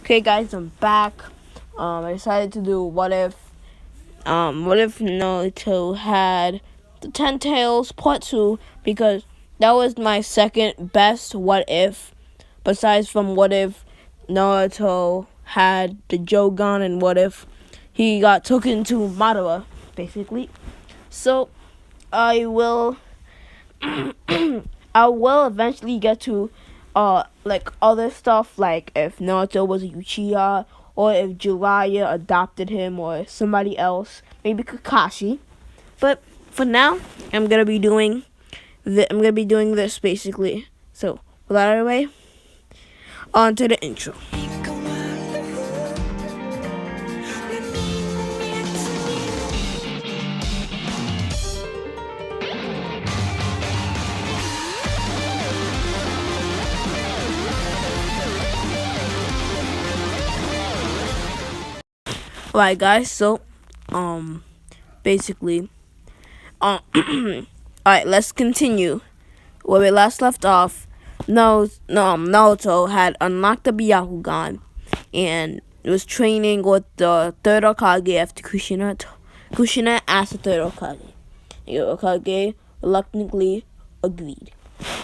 Okay, guys, I'm back. I decided to do what if Naruto had the Ten Tails Part 2 because that was my second best what if, besides from what if Naruto had the Jogan and what if he got taken to Madara, basically. So I will I will eventually get to like other stuff, like if Naruto was a Uchiha or if Jiraiya adopted him or somebody else, maybe Kakashi. But for now, I'm gonna be doing this basically. So with that out of the way, on to the intro. Alright, guys. So basically alright, let's continue where we last left off. Naruto had unlocked the Byakugan and was training with the third Hokage after Kushina asked the third Hokage. The Hokage reluctantly agreed,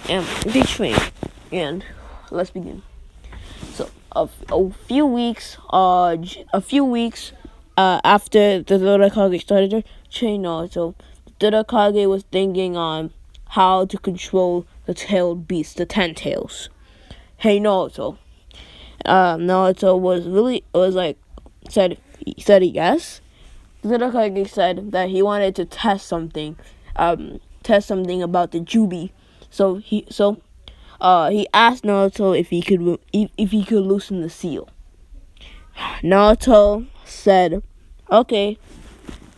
and they trained. And let's begin. So a few weeks after the third Hokage started to train Naruto, the third Hokage was thinking on how to control the tailed beast, the Ten Tails. Hey Naruto. Naruto said yes. The third Hokage said that he wanted to test something about the Jubi. So he asked Naruto if he could loosen the seal. Naruto said, "Okay,"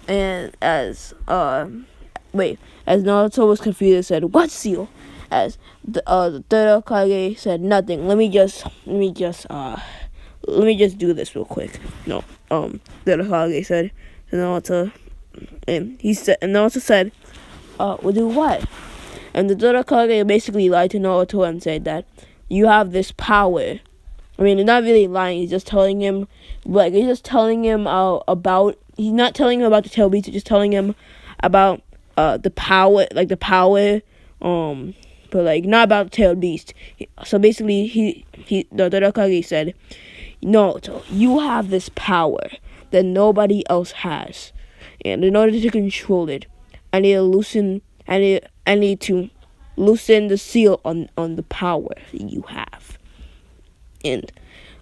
and as Naruto was confused, said, "What seal?" As the third Hokage said, "Nothing. Let me just do this real quick." No, the third Hokage said to Naruto, and Naruto said, "We'll do what?" And the third Hokage basically lied to Naruto and said that you have this power. I mean, he's not really lying. He's just telling him, about. He's not telling him about the tail beast. He's just telling him about the power, but like not about the tail beast. So basically, the third Hokage said, Naruto, you have this power that nobody else has, and in order to control it, I need to loosen the seal on the power you have. And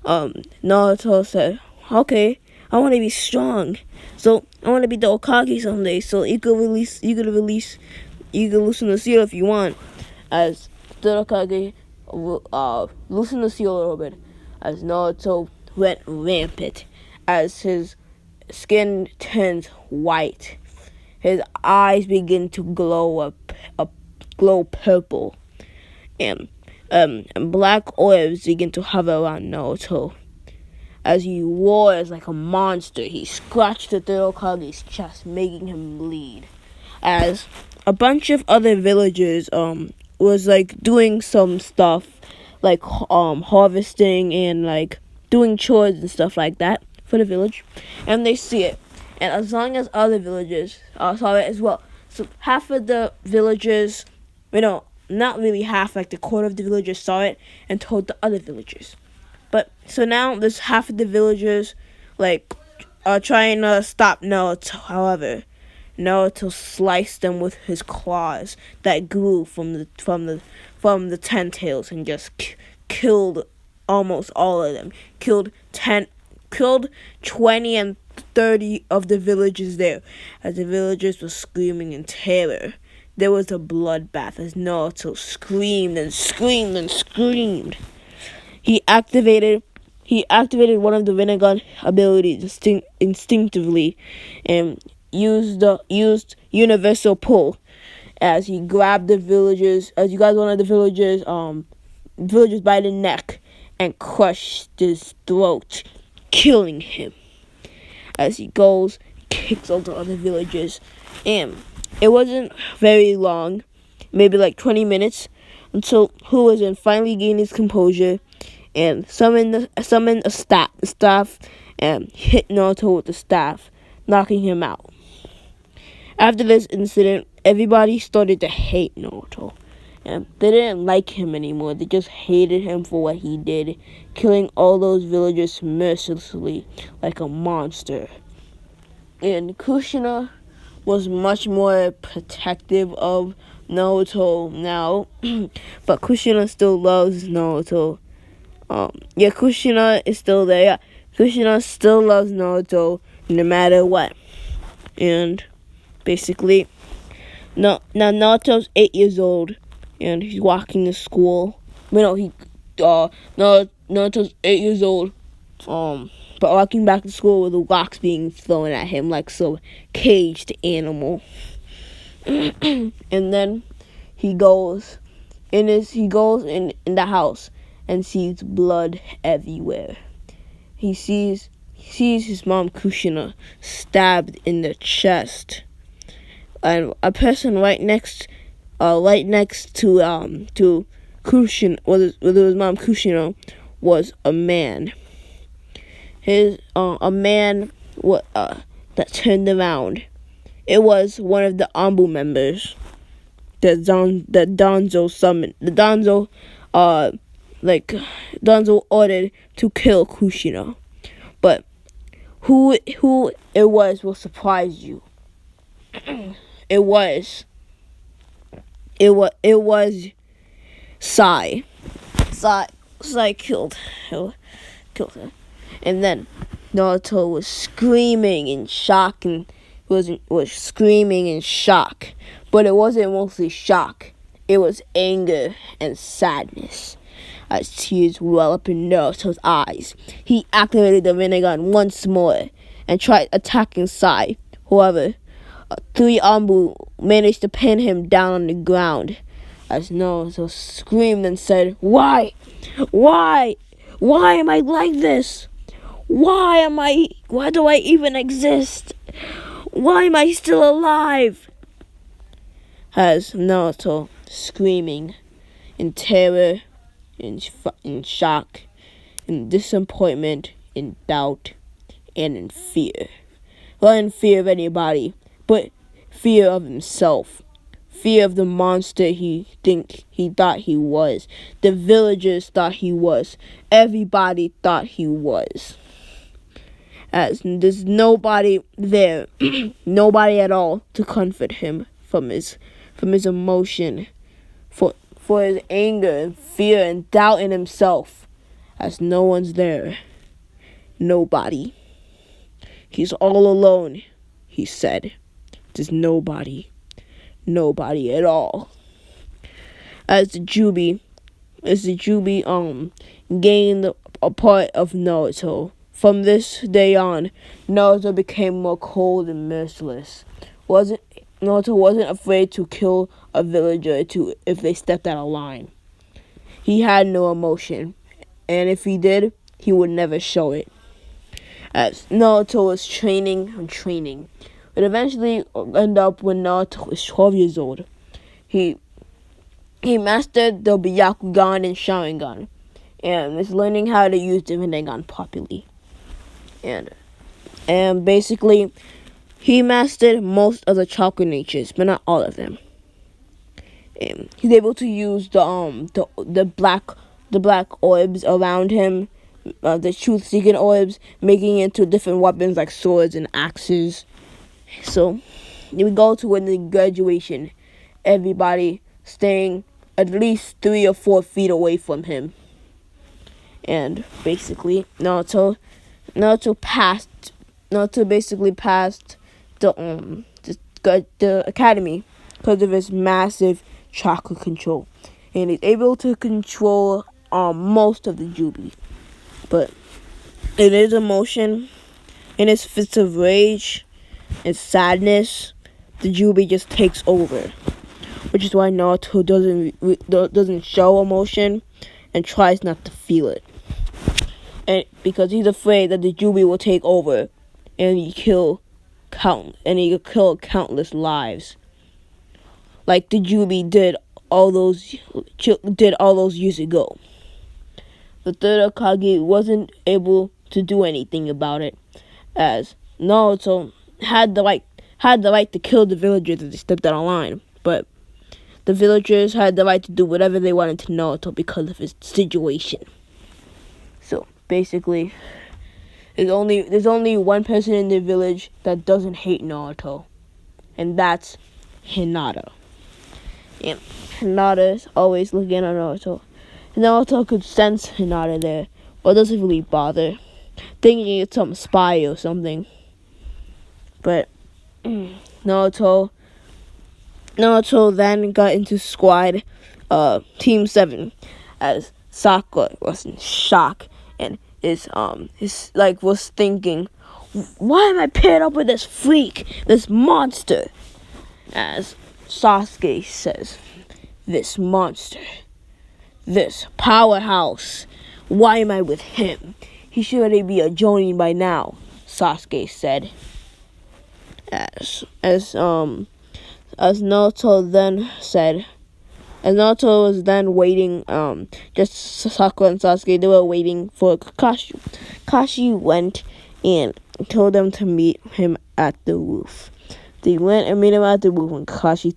Naruto said, "Okay, I want to be strong. So I want to be the Hokage someday. So you can loosen the seal if you want." As the Hokage loosened the seal a little bit, as Naruto went rampant, as his skin turns white, his eyes begin to glow purple, and black orbs begin to hover around Naruto. As he roars like a monster, he scratched the third Hokage's chest, making him bleed. As a bunch of other villagers was like doing some stuff, like harvesting and like doing chores and stuff like that for the village, and they see it. And as long as other villagers saw it as well, so half of the villagers, not really half, like the quarter of the villagers saw it and told the other villagers. But so now there's half of the villagers trying to stop Naruto. However, Naruto sliced them with his claws that grew from the Ten Tails and just killed almost all of them. Killed 20 and 30 of the villagers there, as the villagers were screaming in terror. There was a bloodbath as Naruto screamed and screamed and screamed. He activated one of the Rinnegan abilities instinctively and used universal pull as he grabbed the villagers, as he grabbed one of the villagers by the neck and crushed his throat, killing him. As he kicks all the other villagers, and it wasn't very long, maybe like 20 minutes, until Huazin finally gained his composure and summon a staff and hit Naruto with the staff, knocking him out. After this incident, everybody started to hate Naruto. And they didn't like him anymore. They just hated him for what he did, killing all those villagers mercilessly like a monster. And Kushina was much more protective of Naruto now, but Kushina still loves Naruto. Kushina is still there. Yeah, Kushina still loves Naruto no matter what. And basically, now Naruto's 8 years old, and he's walking to school. Naruto's 8 years old, but walking back to school with the rocks being thrown at him like some caged animal. And then he goes in the house and sees blood everywhere. He sees his mom Kushina stabbed in the chest, and a person right next to Kushina, with his mom Kushina, was a man. A man that turned around. It was one of the Ambu members that Danzo summoned. Danzo ordered to kill Kushina. But who it was will surprise you. It was Sai. Sai killed her. And then Naruto was screaming in shock and was screaming in shock. But it wasn't mostly shock. It was anger and sadness. As tears well up in Naruto's eyes, he activated the Rinnegan once more and tried attacking Sai. However, 3 Ambu managed to pin him down on the ground. As Naruto screamed and said, Why? Why am I like this? Why do I even exist? Why am I still alive? As Naruto screaming in terror, in shock, in disappointment, in doubt, and in fear. Not in fear of anybody, but fear of himself. Fear of the monster he thought he was. The villagers thought he was. Everybody thought he was. As there's nobody there, nobody at all to comfort him from his emotion, for his anger and fear and doubt in himself. As no one's there. Nobody. He's all alone, he said. There's nobody at all. As the Jubi gained a part of Naruto. From this day on, Naruto became more cold and merciless. Naruto wasn't afraid to kill a villager if they stepped out of line. He had no emotion, and if he did, he would never show it. As Naruto was training, but eventually ended up when Naruto was 12 years old. He mastered the Byakugan and Sharingan, and is learning how to use the Rinnegan properly. And basically, he mastered most of the chakra natures, but not all of them. And he's able to use the black orbs around him, the truth-seeking orbs, making it into different weapons like swords and axes. So, we go to when the graduation, everybody staying at least 3 or 4 feet away from him. And basically, Naruto basically passed the academy because of his massive chakra control, and he's able to control most of the Jubi. But in his emotion, in his fits of rage and sadness, the Jubi just takes over, which is why Naruto doesn't show emotion and tries not to feel it. And because he's afraid that the Jubi will take over and he kill countless lives, like the Jubi did all those years ago. the third Hokage wasn't able to do anything about it, as Naruto had the right to kill the villagers if they stepped out of line, but the villagers had the right to do whatever they wanted to Naruto because of his situation. So basically, there's only one person in the village that doesn't hate Naruto, and that's Hinata. And Hinata is always looking at Naruto. Naruto could sense Hinata there, but doesn't really bother, thinking it's some spy or something. But Naruto then got into squad Team 7 as Sakura was in shock and was thinking, why am I paired up with this freak, this monster? As Sasuke says, this monster, this powerhouse, why am I with him? He should already be a Jonin by now, Sasuke said. As Naruto then said, as Naruto was then waiting, just Sakura and Sasuke, they were waiting for Kakashi. Kakashi went and told them to meet him at the roof. They went and met him at the roof, and Kakashi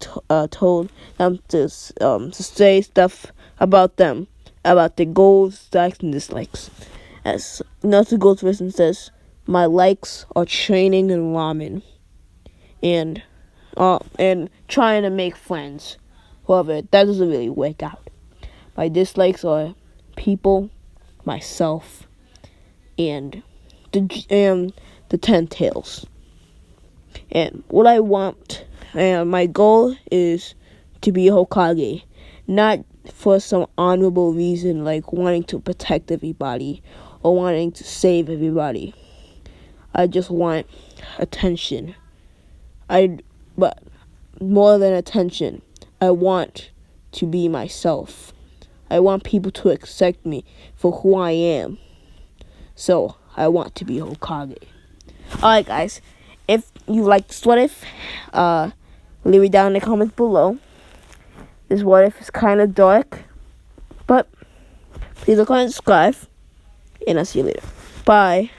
told them to say stuff about them, about their goals, likes, and dislikes. As Naruto goes first and says, my likes are training and ramen, and trying to make friends. However, that doesn't really work out. My dislikes are people, myself, and the 10 tails. And what I want, and my goal is to be a Hokage, not for some honorable reason like wanting to protect everybody or wanting to save everybody. I just want attention. But more than attention, I want to be myself. I want people to accept me for who I am. So, I want to be Hokage. Alright, guys. If you like this what if, leave it down in the comments below. This what if is kind of dark, but please like and subscribe, and I'll see you later. Bye.